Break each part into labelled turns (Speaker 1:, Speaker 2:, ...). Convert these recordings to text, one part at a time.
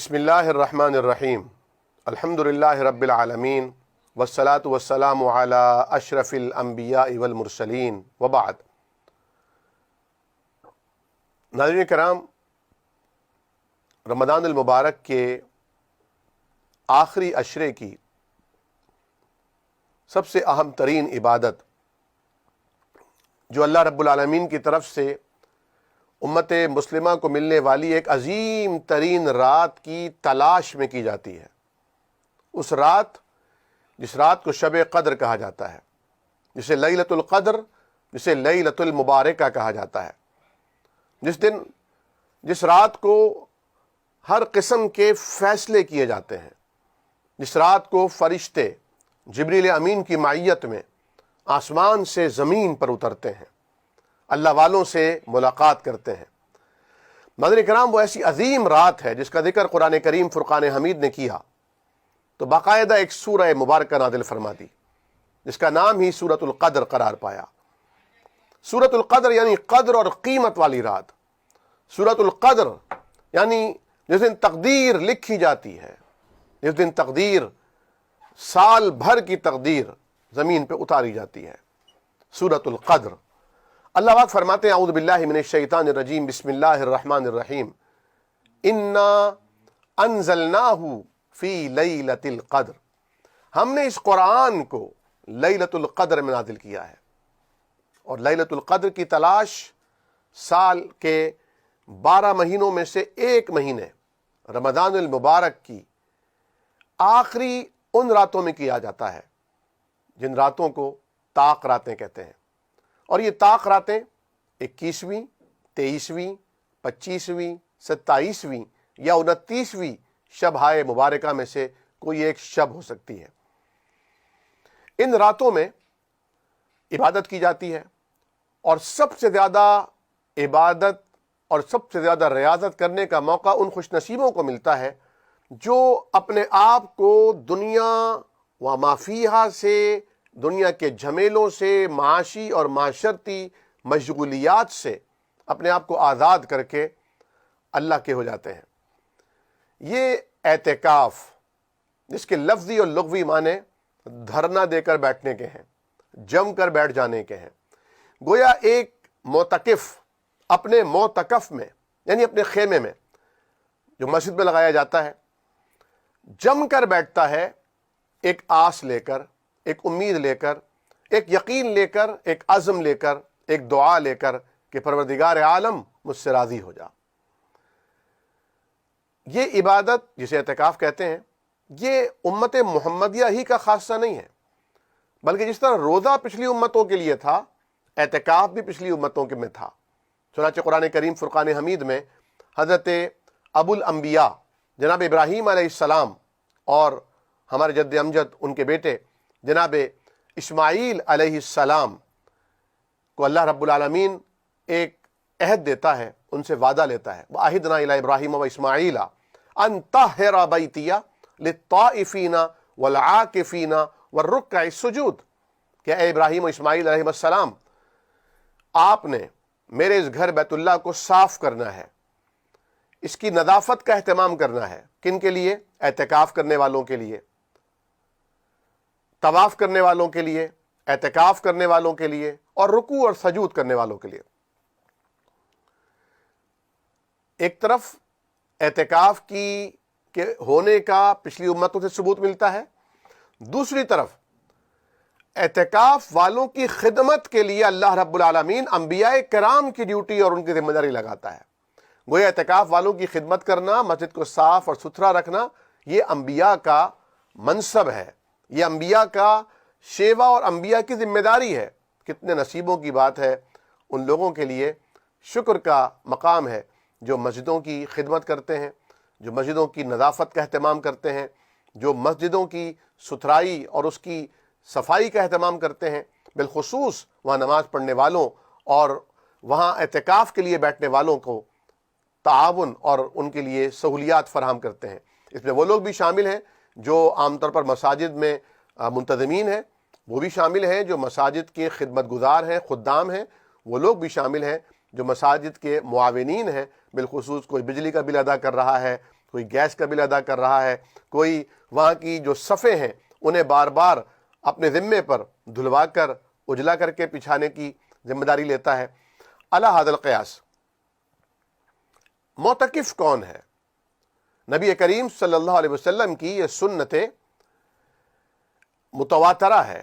Speaker 1: بسم اللہ الرحمن الرحیم الحمدللہ رب العالمین والصلاة والسلام علی اشرف الانبیاء والمرسلین وبعد۔ ناظرین کرام، رمضان المبارک کے آخری عشرے کی سب سے اہم ترین عبادت جو اللہ رب العالمین کی طرف سے امت مسلمہ کو ملنے والی ایک عظیم ترین رات کی تلاش میں کی جاتی ہے، اس رات جس رات کو شب قدر کہا جاتا ہے، جسے لیلۃ القدر، جسے لیلۃ المبارکہ کہا جاتا ہے، جس رات کو ہر قسم کے فیصلے کیے جاتے ہیں، جس رات کو فرشتے جبریل امین کی معیت میں آسمان سے زمین پر اترتے ہیں، اللہ والوں سے ملاقات کرتے ہیں۔ ناظرین کرام، وہ ایسی عظیم رات ہے جس کا ذکر قرآن کریم فرقان حمید نے کیا تو باقاعدہ ایک سورہ مبارکہ نازل فرما دی جس کا نام ہی سورۃ القدر قرار پایا۔ سورۃ القدر یعنی قدر اور قیمت والی رات، سورۃ القدر یعنی جس دن تقدیر لکھی جاتی ہے، جس دن تقدیر، سال بھر کی تقدیر زمین پہ اتاری جاتی ہے، سورۃ القدر۔ اللہ پاک فرماتے ہیں اعوذ باللہ من الشیطان الرجیم، بسم اللہ الرحمن الرحیم، انا انزلناہ فی لیلۃ القدر، ہم نے اس قرآن کو لیلۃ القدر میں نازل کیا ہے۔ اور لیلۃ القدر کی تلاش سال کے 12 مہینوں میں سے ایک مہینے رمضان المبارک کی آخری ان راتوں میں کیا جاتا ہے جن راتوں کو طاق راتیں کہتے ہیں۔ اور یہ طاق راتیں 21ویں، 23ویں، 25ویں، 27ویں یا 29ویں شب ہائے مبارکہ میں سے کوئی ایک شب ہو سکتی ہے۔ ان راتوں میں عبادت کی جاتی ہے، اور سب سے زیادہ عبادت اور سب سے زیادہ ریاضت کرنے کا موقع ان خوش نصیبوں کو ملتا ہے جو اپنے آپ کو دنیا و ما فیہا سے، دنیا کے جھمیلوں سے، معاشی اور معاشرتی مشغولیات سے اپنے آپ کو آزاد کر کے اللہ کے ہو جاتے ہیں۔ یہ اعتکاف، جس کے لفظی اور لغوی معنی دھرنا دے کر بیٹھنے کے ہیں، جم کر بیٹھ جانے کے ہیں، گویا ایک معتکف اپنے معتکف میں یعنی اپنے خیمے میں جو مسجد میں لگایا جاتا ہے جم کر بیٹھتا ہے، ایک آس لے کر، ایک امید لے کر، ایک یقین لے کر، ایک عزم لے کر، ایک دعا لے کر کہ پروردگار عالم مجھ سے راضی ہو جا۔ یہ عبادت جسے اعتکاف کہتے ہیں، یہ امت محمدیہ ہی کا خاصہ نہیں ہے، بلکہ جس طرح روزہ پچھلی امتوں کے لیے تھا، اعتکاف بھی پچھلی امتوں کے میں تھا۔ چنانچہ قرآن کریم فرقان حمید میں حضرت ابو الانبیاء جناب ابراہیم علیہ السلام اور ہمارے جد امجد ان کے بیٹے جناب اسماعیل علیہ السلام کو اللہ رب العالمین ایک عہد دیتا ہے، ان سے وعدہ لیتا ہے، وَعَهِدْنَا إِلَىٰ إِبْرَاهِيمَ وَإِسْمَاعِيلَ أَن طَهِّرَ بَيْتِيَ لِلطَّائِفِينَ وَالْعَاكِفِينَ وَالرُّكَّعِ السُّجُودِ کہ اے ابراہیم و اسماعیل علیہ السلام، آپ نے میرے اس گھر بیت اللہ کو صاف کرنا ہے، اس کی نظافت کا اہتمام کرنا ہے۔ کن کے لیے؟ اعتکاف کرنے والوں کے لیے، طواف کرنے والوں کے لیے، اعتکاف کرنے والوں کے لیے، اور رکوع اور سجود کرنے والوں کے لیے۔ ایک طرف اعتکاف کے ہونے کا پچھلی امتوں سے ثبوت ملتا ہے، دوسری طرف اعتکاف والوں کی خدمت کے لیے اللہ رب العالمین انبیاء کرام کی ڈیوٹی اور ان کی ذمہ داری لگاتا ہے۔ گویا اعتکاف والوں کی خدمت کرنا، مسجد کو صاف اور ستھرا رکھنا، یہ انبیاء کا منصب ہے، یہ انبیاء کا شیوا اور انبیاء کی ذمہ داری ہے۔ کتنے نصیبوں کی بات ہے ان لوگوں کے لیے، شکر کا مقام ہے جو مسجدوں کی خدمت کرتے ہیں، جو مسجدوں کی نظافت کا اہتمام کرتے ہیں، جو مسجدوں کی ستھرائی اور اس کی صفائی کا اہتمام کرتے ہیں، بالخصوص وہاں نماز پڑھنے والوں اور وہاں اعتکاف کے لیے بیٹھنے والوں کو تعاون اور ان کے لیے سہولیات فراہم کرتے ہیں۔ اس میں وہ لوگ بھی شامل ہیں جو عام طور پر مساجد میں منتظمین ہیں، وہ بھی شامل ہیں جو مساجد کے خدمت گزار ہیں، خدام ہیں، وہ لوگ بھی شامل ہیں جو مساجد کے معاونین ہیں، بالخصوص کوئی بجلی کا بل ادا کر رہا ہے، کوئی گیس کا بل ادا کر رہا ہے، کوئی وہاں کی جو صفیں ہیں انہیں بار بار اپنے ذمے پر دھلوا کر اجلا کر کے بچھانے کی ذمہ داری لیتا ہے۔ علی ھذا القیاس معتکف کون ہے؟ نبی کریم صلی اللہ علیہ وسلم کی یہ سنت متواترہ ہے،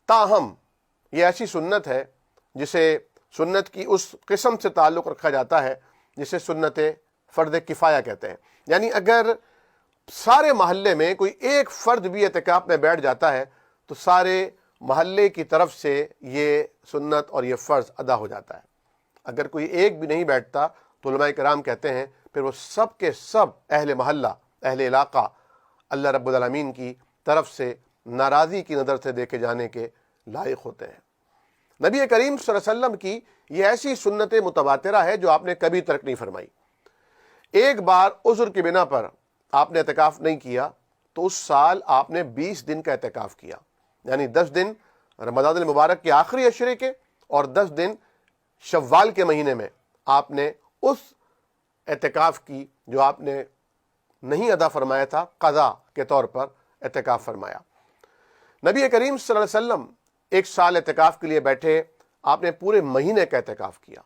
Speaker 1: تاہم یہ ایسی سنت ہے جسے سنت کی اس قسم سے تعلق رکھا جاتا ہے جسے سنت فرض کفایہ کہتے ہیں۔ یعنی اگر سارے محلے میں کوئی ایک فرد بھی اعتکاف میں بیٹھ جاتا ہے تو سارے محلے کی طرف سے یہ سنت اور یہ فرض ادا ہو جاتا ہے۔ اگر کوئی ایک بھی نہیں بیٹھتا تو علماء کرام کہتے ہیں پھر وہ سب کے سب اہل محلہ، اہل علاقہ اللہ رب العالمین کی طرف سے ناراضی کی نظر سے دیکھے جانے کے لائق ہوتے ہیں۔ نبی کریم صلی اللہ علیہ وسلم کی یہ ایسی سنت متواترہ ہے جو آپ نے کبھی ترک نہیں فرمائی۔ ایک بار عذر کی بنا پر آپ نے اعتکاف نہیں کیا تو اس سال آپ نے 20 دن کا اعتکاف کیا، یعنی 10 دن رمضان المبارک کے آخری عشرے کے اور 10 دن شوال کے مہینے میں آپ نے اس اعتکاف کی جو آپ نے نہیں ادا فرمایا تھا، قضا کے طور پر اعتکاف فرمایا۔ نبی کریم صلی اللہ علیہ وسلم ایک سال اعتکاف کے لیے بیٹھے، آپ نے پورے مہینے کا اعتکاف کیا۔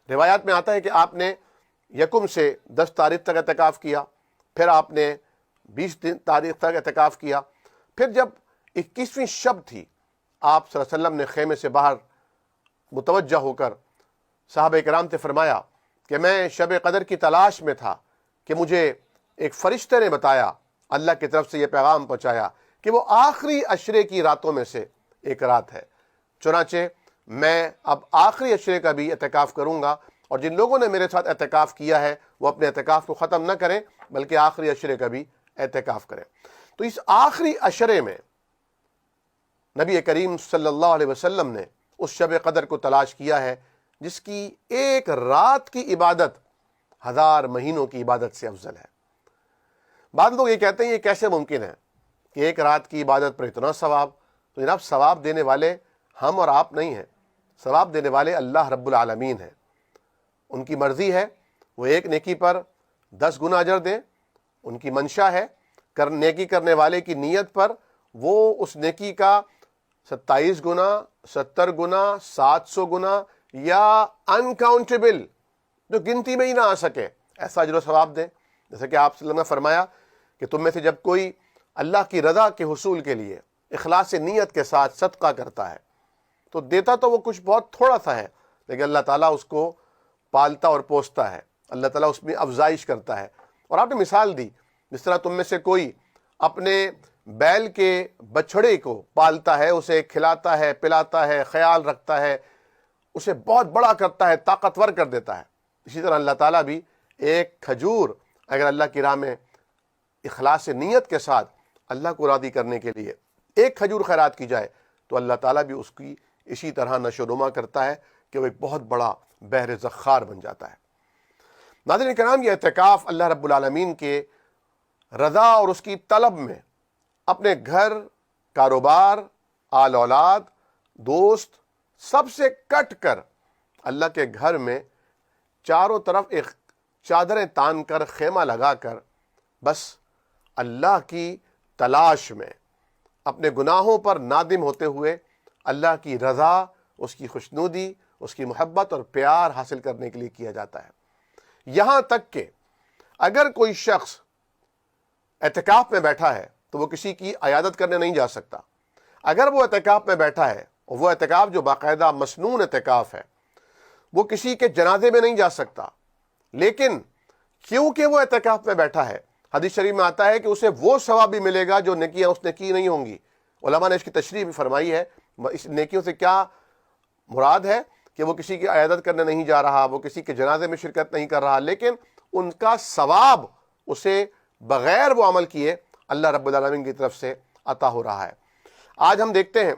Speaker 1: روایات میں آتا ہے کہ آپ نے 1 سے 10 تاریخ تک اعتکاف کیا، پھر آپ نے 20 تاریخ تک اعتکاف کیا، پھر جب 21ویں شب تھی آپ صلی اللہ علیہ وسلم نے خیمے سے باہر متوجہ ہو کر صحابہ کرام سے فرمایا کہ میں شب قدر کی تلاش میں تھا کہ مجھے ایک فرشتے نے بتایا، اللہ کی طرف سے یہ پیغام پہنچایا کہ وہ آخری عشرے کی راتوں میں سے ایک رات ہے، چنانچہ میں اب آخری عشرے کا بھی اعتکاف کروں گا، اور جن لوگوں نے میرے ساتھ اعتکاف کیا ہے وہ اپنے اعتکاف کو ختم نہ کریں بلکہ آخری عشرے کا بھی اعتکاف کریں۔ تو اس آخری عشرے میں نبی کریم صلی اللہ علیہ وسلم نے اس شب قدر کو تلاش کیا ہے جس کی ایک رات کی عبادت 1000 مہینوں کی عبادت سے افضل ہے۔ بعض لوگ یہ کہتے ہیں یہ کیسے ممکن ہے کہ ایک رات کی عبادت پر اتنا ثواب؟ تو جناب ثواب دینے والے ہم اور آپ نہیں ہیں، ثواب دینے والے اللہ رب العالمین ہیں۔ ان کی مرضی ہے وہ ایک نیکی پر 10 گنا اجر دیں، ان کی منشا ہے نیکی کرنے والے کی نیت پر وہ اس نیکی کا 27 گنا، 70 گنا، 700 گنا یا انکاؤنٹیبل جو گنتی میں ہی نہ آ سکے ایسا اجر و ثواب دیں۔ جیسا کہ آپ صلی اللہ علیہ وسلم نے فرمایا کہ تم میں سے جب کوئی اللہ کی رضا کے حصول کے لیے اخلاص نیت کے ساتھ صدقہ کرتا ہے تو دیتا تو وہ کچھ بہت تھوڑا سا ہے، لیکن اللہ تعالیٰ اس کو پالتا اور پوستا ہے، اللہ تعالیٰ اس میں افزائش کرتا ہے۔ اور آپ نے مثال دی جس طرح تم میں سے کوئی اپنے بیل کے بچھڑے کو پالتا ہے، اسے کھلاتا ہے، پلاتا ہے، خیال رکھتا ہے، اسے بہت بڑا کرتا ہے، طاقتور کر دیتا ہے، اسی طرح اللہ تعالیٰ بھی ایک کھجور اگر اللہ کی راہ میں اخلاص نیت کے ساتھ اللہ کو راضی کرنے کے لیے ایک کھجور خیرات کی جائے تو اللہ تعالیٰ بھی اس کی اسی طرح نشو و نما کرتا ہے کہ وہ ایک بہت بڑا بحر ذخار بن جاتا ہے۔ ناظرین کرام، یہ اعتکاف اللہ رب العالمین کے رضا اور اس کی طلب میں اپنے گھر، کاروبار، آل اولاد، دوست سب سے کٹ کر اللہ کے گھر میں چاروں طرف ایک چادریں تان کر خیمہ لگا کر بس اللہ کی تلاش میں اپنے گناہوں پر نادم ہوتے ہوئے اللہ کی رضا، اس کی خوشنودی، اس کی محبت اور پیار حاصل کرنے کے لیے کیا جاتا ہے۔ یہاں تک کہ اگر کوئی شخص اعتکاف میں بیٹھا ہے تو وہ کسی کی عیادت کرنے نہیں جا سکتا۔ اگر وہ اعتکاف میں بیٹھا ہے اور وہ اعتکاف جو باقاعدہ مسنون اعتکاف ہے وہ کسی کے جنازے میں نہیں جا سکتا، لیکن کیونکہ وہ اعتکاف میں بیٹھا ہے حدیث شریف میں آتا ہے کہ اسے وہ ثواب بھی ملے گا جو نیکیاں اس نے کی نہیں ہوں گی۔ علماء نے اس کی تشریح بھی فرمائی ہے۔ اس نیکیوں سے کیا مراد ہے کہ وہ کسی کی عیادت کرنے نہیں جا رہا، وہ کسی کے جنازے میں شرکت نہیں کر رہا، لیکن ان کا ثواب اسے بغیر وہ عمل کیے اللہ رب العالمین کی طرف سے عطا ہو رہا ہے۔ آج ہم دیکھتے ہیں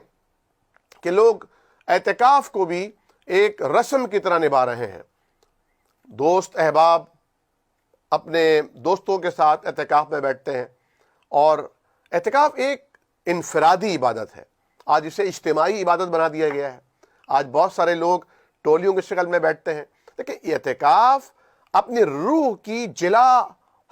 Speaker 1: کہ لوگ اعتکاف کو بھی ایک رسم کی طرح نبھا رہے ہیں۔ دوست احباب اپنے دوستوں کے ساتھ اعتکاف میں بیٹھتے ہیں، اور اعتکاف ایک انفرادی عبادت ہے۔ آج اسے اجتماعی عبادت بنا دیا گیا ہے۔ آج بہت سارے لوگ ٹولیوں کی شکل میں بیٹھتے ہیں، لیکن اعتکاف اپنی روح کی جلا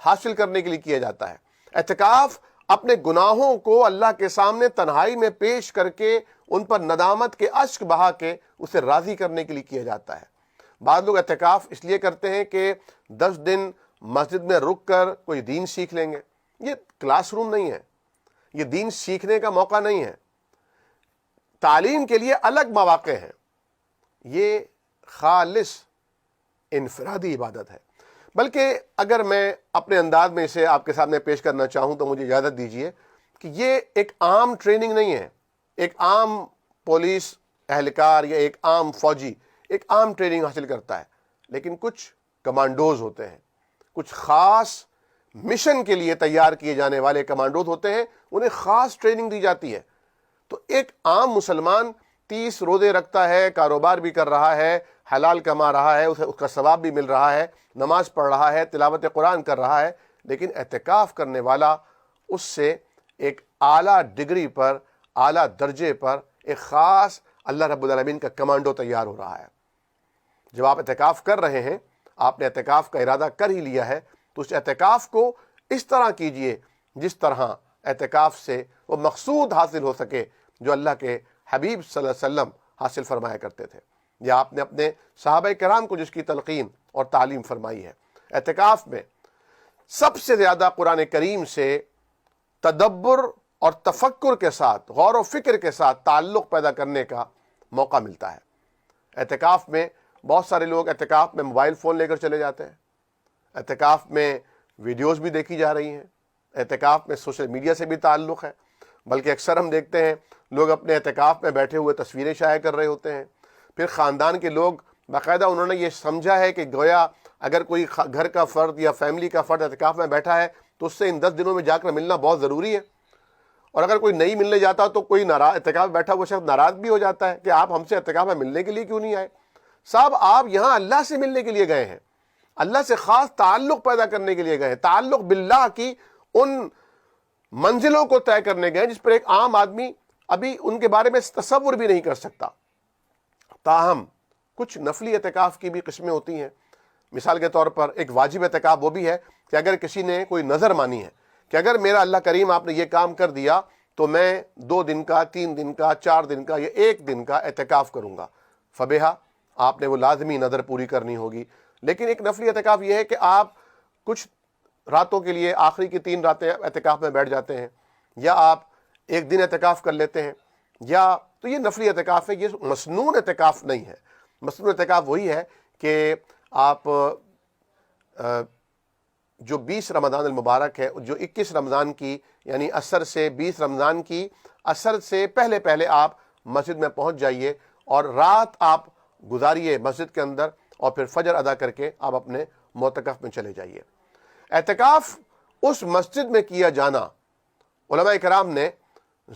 Speaker 1: حاصل کرنے کے لیے کیا جاتا ہے۔ اعتکاف اپنے گناہوں کو اللہ کے سامنے تنہائی میں پیش کر کے ان پر ندامت کے اشک بہا کے اسے راضی کرنے کے لیے کیا جاتا ہے۔ بعض لوگ اعتکاف اس لیے کرتے ہیں کہ 10 دن مسجد میں رک کر کوئی دین سیکھ لیں گے۔ یہ کلاس روم نہیں ہے، یہ دین سیکھنے کا موقع نہیں ہے، تعلیم کے لیے الگ مواقع ہیں، یہ خالص انفرادی عبادت ہے۔ بلکہ اگر میں اپنے انداز میں اسے آپ کے سامنے پیش کرنا چاہوں تو مجھے اجازت دیجیے کہ یہ ایک عام ٹریننگ نہیں ہے، ایک عام پولیس اہلکار یا ایک عام فوجی ایک عام ٹریننگ حاصل کرتا ہے، لیکن کچھ کمانڈوز ہوتے ہیں، کچھ خاص مشن کے لیے تیار کیے جانے والے کمانڈوز ہوتے ہیں، انہیں خاص ٹریننگ دی جاتی ہے۔ تو ایک عام مسلمان 30 روزے رکھتا ہے، کاروبار بھی کر رہا ہے، حلال کما رہا ہے، اس کا ثواب بھی مل رہا ہے، نماز پڑھ رہا ہے، تلاوت قرآن کر رہا ہے، لیکن اعتکاف کرنے والا اس سے ایک اعلیٰ ڈگری پر، اعلیٰ درجے پر ایک خاص اللہ رب العالمین کا کمانڈو تیار ہو رہا ہے۔ جب آپ اعتکاف کر رہے ہیں، آپ نے اعتکاف کا ارادہ کر ہی لیا ہے، تو اس اعتکاف کو اس طرح کیجئے جس طرح اعتکاف سے وہ مقصود حاصل ہو سکے جو اللہ کے حبیب صلی اللہ علیہ وسلم حاصل فرمایا کرتے تھے، یا آپ نے اپنے صحابہ کرام کو جس کی تلقین اور تعلیم فرمائی ہے۔ اعتکاف میں سب سے زیادہ قرآن کریم سے تدبر اور تفکر کے ساتھ، غور و فکر کے ساتھ تعلق پیدا کرنے کا موقع ملتا ہے۔ اعتکاف میں بہت سارے لوگ اعتکاف میں موبائل فون لے کر چلے جاتے ہیں، اعتکاف میں ویڈیوز بھی دیکھی جا رہی ہیں، اعتکاف میں سوشل میڈیا سے بھی تعلق ہے، بلکہ اکثر ہم دیکھتے ہیں لوگ اپنے اعتکاف میں بیٹھے ہوئے تصویریں شائع کر رہے ہوتے ہیں۔ پھر خاندان کے لوگ باقاعدہ انہوں نے یہ سمجھا ہے کہ گویا اگر کوئی گھر کا فرد یا فیملی کا فرد اعتکاف میں بیٹھا ہے تو اس سے ان 10 دنوں میں جا کر ملنا بہت ضروری ہے، اور اگر کوئی نہیں ملنے جاتا تو کوئی اعتکاف میں بیٹھا وہ شخص ناراض بھی ہو جاتا ہے کہ آپ ہم سے اعتکاف میں ملنے کے لیے کیوں نہیں آئے؟ صاحب آپ یہاں اللہ سے ملنے کے لیے گئے ہیں، اللہ سے خاص تعلق پیدا کرنے کے لیے گئے ہیں، تعلق باللہ کی ان منزلوں کو طے کرنے گئے جس پر ایک عام آدمی ابھی ان کے بارے میں تصور بھی نہیں کر سکتا۔ تاہم کچھ نفلی اعتکاف کی بھی قسمیں ہوتی ہیں۔ مثال کے طور پر ایک واجب اعتکاف وہ بھی ہے کہ اگر کسی نے کوئی نظر مانی ہے کہ اگر میرا اللہ کریم آپ نے یہ کام کر دیا تو میں 2 دن کا، 3 دن کا، 4 دن کا یا 1 دن کا اعتکاف کروں گا، فبہا آپ نے وہ لازمی نظر پوری کرنی ہوگی۔ لیکن ایک نفلی اعتکاف یہ ہے کہ آپ کچھ راتوں کے لیے آخری کی 3 راتیں اعتکاف میں بیٹھ جاتے ہیں، یا آپ 1 دن اعتکاف کر لیتے ہیں، یا تو یہ نفلی اعتکاف ہے، یہ مسنون اعتکاف نہیں ہے۔ مسنون اعتکاف وہی ہے کہ آپ جو 20 رمضان المبارک ہے، جو 21 رمضان کی یعنی عصر سے 20 رمضان کی عصر سے پہلے پہلے آپ مسجد میں پہنچ جائیے اور رات آپ گزاریے مسجد کے اندر، اور پھر فجر ادا کر کے آپ اپنے معتکف میں چلے جائیے۔ اعتکاف اس مسجد میں کیا جانا علماء کرام نے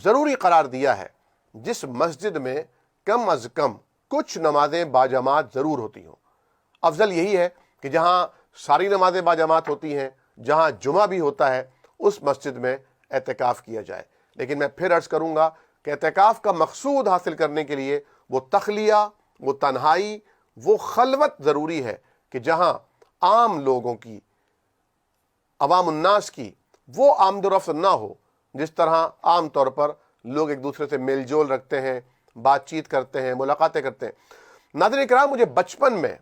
Speaker 1: ضروری قرار دیا ہے جس مسجد میں کم از کم کچھ نمازیں باجماعت ضرور ہوتی ہوں۔ افضل یہی ہے کہ جہاں ساری نمازیں باجماعت ہوتی ہیں، جہاں جمعہ بھی ہوتا ہے، اس مسجد میں اعتکاف کیا جائے۔ لیکن میں پھر عرض کروں گا کہ اعتکاف کا مقصود حاصل کرنے کے لیے وہ تخلیہ، وہ تنہائی، وہ خلوت ضروری ہے کہ جہاں عام لوگوں کی، عوام الناس کی وہ آمد و رفت نہ ہو جس طرح عام طور پر لوگ ایک دوسرے سے میل جول رکھتے ہیں، بات چیت کرتے ہیں، ملاقاتیں کرتے ہیں۔ ناظرین کرام، مجھے بچپن میں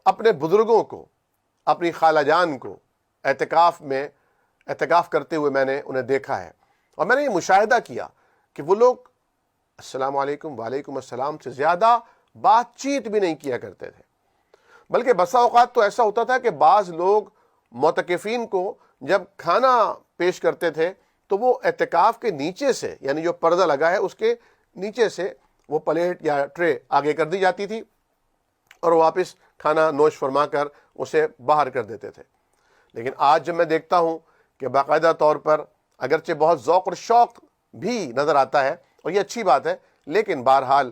Speaker 1: اپنے بزرگوں کو، اپنی خالہ جان کو اعتکاف کرتے ہوئے میں نے انہیں دیکھا ہے، اور میں نے یہ مشاہدہ کیا کہ وہ لوگ السلام علیکم وعلیکم السلام سے زیادہ بات چیت بھی نہیں کیا کرتے تھے، بلکہ بسا اوقات تو ایسا ہوتا تھا کہ بعض لوگ معتکفین کو جب کھانا پیش کرتے تھے تو وہ اعتکاف کے نیچے سے، یعنی جو پردہ لگا ہے اس کے نیچے سے وہ پلیٹ یا ٹرے آگے کر دی جاتی تھی اور واپس کھانا نوش فرما کر اسے باہر کر دیتے تھے۔ لیکن آج جب میں دیکھتا ہوں کہ باقاعدہ طور پر اگرچہ بہت ذوق اور شوق بھی نظر آتا ہے، اور یہ اچھی بات ہے، لیکن بہرحال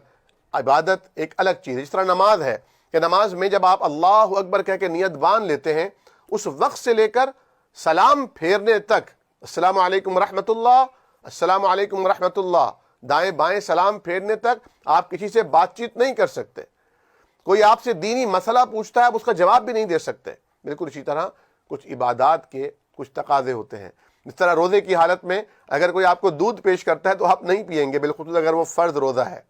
Speaker 1: عبادت ایک الگ چیز ہے۔ جس طرح نماز ہے کہ نماز میں جب آپ اللہ اکبر کہہ کے نیت باندھ لیتے ہیں، اس وقت سے لے کر سلام پھیرنے تک، السلام علیکم ورحمۃ اللہ، السلام علیکم ورحمۃ اللہ، دائیں بائیں سلام پھیرنے تک آپ کسی سے بات چیت نہیں کر سکتے۔ کوئی آپ سے دینی مسئلہ پوچھتا ہے، آپ اس کا جواب بھی نہیں دے سکتے۔ بالکل اسی طرح کچھ عبادات کے کچھ تقاضے ہوتے ہیں. جس طرح روزے کی حالت میں اگر کوئی آپ کو دودھ پیش کرتا ہے تو آپ نہیں پیئیں گے، بالخصوص اگر وہ فرض روزہ ہے.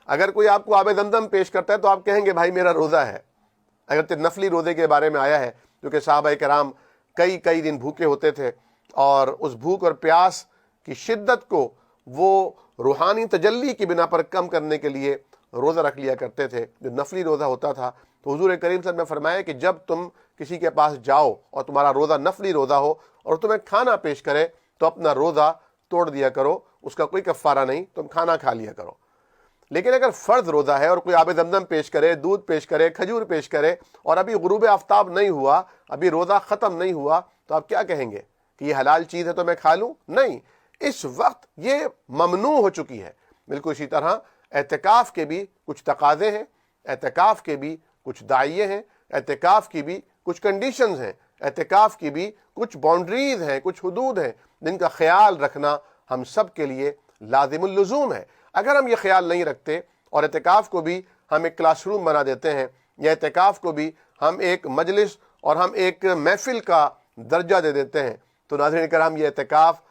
Speaker 1: اگر کوئی آپ کو آب زمزم پیش کرتا ہے تو آپ کہیں گے بھائی میرا روزہ ہے. اگر نفلی روزے کے بارے میں آیا ہے کیونکہ صحابہ کرام کئی دن بھوکے ہوتے تھے اور اس بھوک اور پیاس کی شدت کو وہ روحانی تجلی کی بنا پر کم کرنے کے لیے روزہ رکھ لیا کرتے تھے جو نفلی روزہ ہوتا تھا. تو حضور کریم صلی اللہ علیہ وسلم نے فرمایا کہ جب تم کسی کے پاس جاؤ اور تمہارا روزہ نفلی روزہ ہو اور تمہیں کھانا پیش کرے تو اپنا روزہ توڑ دیا کرو، اس کا کوئی کفارہ نہیں، تم کھانا کھا لیا کرو. لیکن اگر فرض روزہ ہے اور کوئی آب زمزم پیش کرے، دودھ پیش کرے، کھجور پیش کرے اور ابھی غروب آفتاب نہیں ہوا، ابھی روزہ ختم نہیں ہوا، تو آپ کیا کہیں گے کہ یہ حلال چیز ہے تو میں کھا لوں؟ نہیں، اس وقت یہ ممنوع ہو چکی ہے. بالکل اسی طرح اعتکاف کے بھی کچھ تقاضے ہیں، اعتکاف کے بھی کچھ داعیے ہیں، اعتکاف کی بھی کچھ کنڈیشنز ہیں، اعتکاف کی بھی کچھ باؤنڈریز ہیں، کچھ حدود ہیں جن کا خیال رکھنا ہم سب کے لیے لازم اللزوم ہے. اگر ہم یہ خیال نہیں رکھتے اور اعتکاف کو بھی ہم ایک کلاس روم بنا دیتے ہیں یا اعتکاف کو بھی ہم ایک مجلس اور ہم ایک محفل کا درجہ دے دیتے ہیں تو ناظرین کرام یہ اعتکاف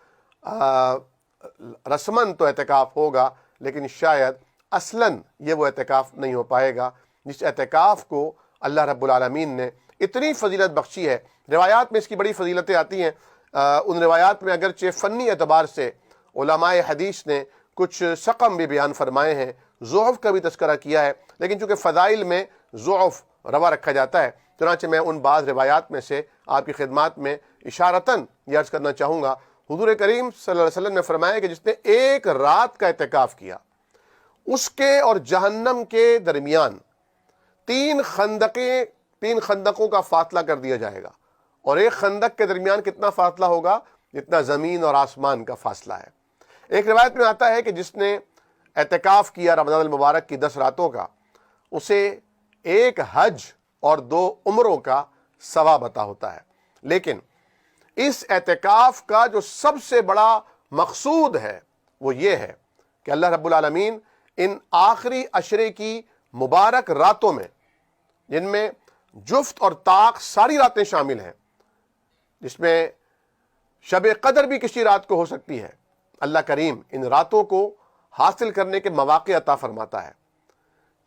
Speaker 1: رسماً تو اعتکاف ہوگا لیکن شاید اصلاً یہ وہ اعتکاف نہیں ہو پائے گا جس اعتکاف کو اللہ رب العالمین نے اتنی فضیلت بخشی ہے. روایات میں اس کی بڑی فضیلتیں آتی ہیں. ان روایات میں اگرچہ فنی اعتبار سے علماء حدیث نے کچھ سقم بھی بیان فرمائے ہیں، ضعف کا بھی تذکرہ کیا ہے، لیکن چونکہ فضائل میں ضعف روا رکھا جاتا ہے چنانچہ میں ان بعض روایات میں سے آپ کی خدمات میں اشارتاً یہ عرض کرنا چاہوں گا. حضور کریم صلی اللہ علیہ وسلم نے فرمایا کہ جس نے ایک رات کا اعتکاف کیا اس کے اور جہنم کے درمیان 3 خندقوں کا فاصلہ کر دیا جائے گا. اور ایک خندق کے درمیان کتنا فاصلہ ہوگا؟ جتنا زمین اور آسمان کا فاصلہ ہے. ایک روایت میں آتا ہے کہ جس نے اعتکاف کیا رمضان المبارک کی 10 راتوں کا اسے 1 حج اور 2 عمروں کا ثواب عطا ہوتا ہے. لیکن اس اعتکاف کا جو سب سے بڑا مقصود ہے وہ یہ ہے کہ اللہ رب العالمین ان آخری عشرے کی مبارک راتوں میں جن میں جفت اور طاق ساری راتیں شامل ہیں، جس میں شب قدر بھی کسی رات کو ہو سکتی ہے، اللہ کریم ان راتوں کو حاصل کرنے کے مواقع عطا فرماتا ہے.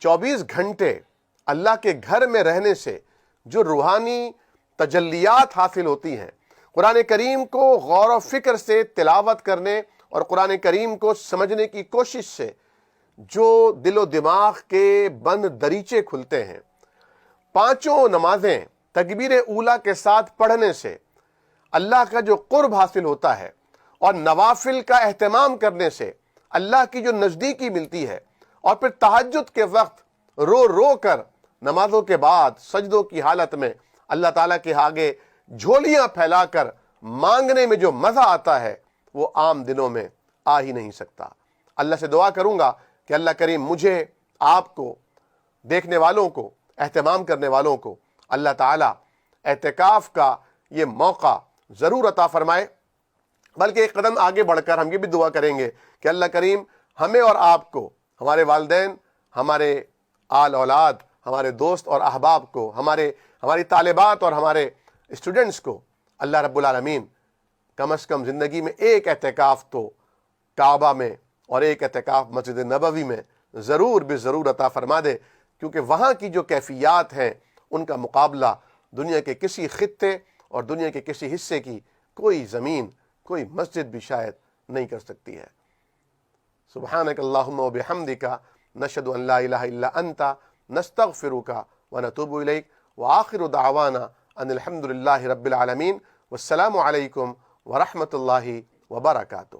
Speaker 1: 24 گھنٹے اللہ کے گھر میں رہنے سے جو روحانی تجلیات حاصل ہوتی ہیں، قرآن کریم کو غور و فکر سے تلاوت کرنے اور قرآن کریم کو سمجھنے کی کوشش سے جو دل و دماغ کے بند دریچے کھلتے ہیں، 5 نمازیں تکبیر اولیٰ کے ساتھ پڑھنے سے اللہ کا جو قرب حاصل ہوتا ہے اور نوافل کا اہتمام کرنے سے اللہ کی جو نزدیکی ملتی ہے، اور پھر تہجد کے وقت رو رو کر نمازوں کے بعد سجدوں کی حالت میں اللہ تعالیٰ کے آگے جھولیاں پھیلا کر مانگنے میں جو مزہ آتا ہے وہ عام دنوں میں آ ہی نہیں سکتا. اللہ سے دعا کروں گا کہ اللہ کریم مجھے، آپ کو، دیکھنے والوں کو، اہتمام کرنے والوں کو اللہ تعالیٰ اعتکاف کا یہ موقع ضرور عطا فرمائے. بلکہ ایک قدم آگے بڑھ کر ہم یہ بھی دعا کریں گے کہ اللہ کریم ہمیں اور آپ کو، ہمارے والدین، ہمارے آل اولاد، ہمارے دوست اور احباب کو، ہماری طالبات اور ہمارے اسٹوڈنٹس کو اللہ رب العالمین کم از کم زندگی میں ایک اعتکاف تو کعبہ میں اور ایک اعتکاف مسجد نبوی میں ضرور ضرور عطا فرما دے، کیونکہ وہاں کی جو کیفیات ہیں ان کا مقابلہ دنیا کے کسی خطے اور دنیا کے کسی حصے کی کوئی زمین، کوئی مسجد بھی شاید نہیں کر سکتی ہے. سبحانک اللہم و بحمدک نشہد ان لا الہ الا انت نستغفرک ونتوب الیک وآخر دعوانا ان الحمد للہ رب العالمین والسلام علیکم ورحمۃ اللہ وبرکاتہ.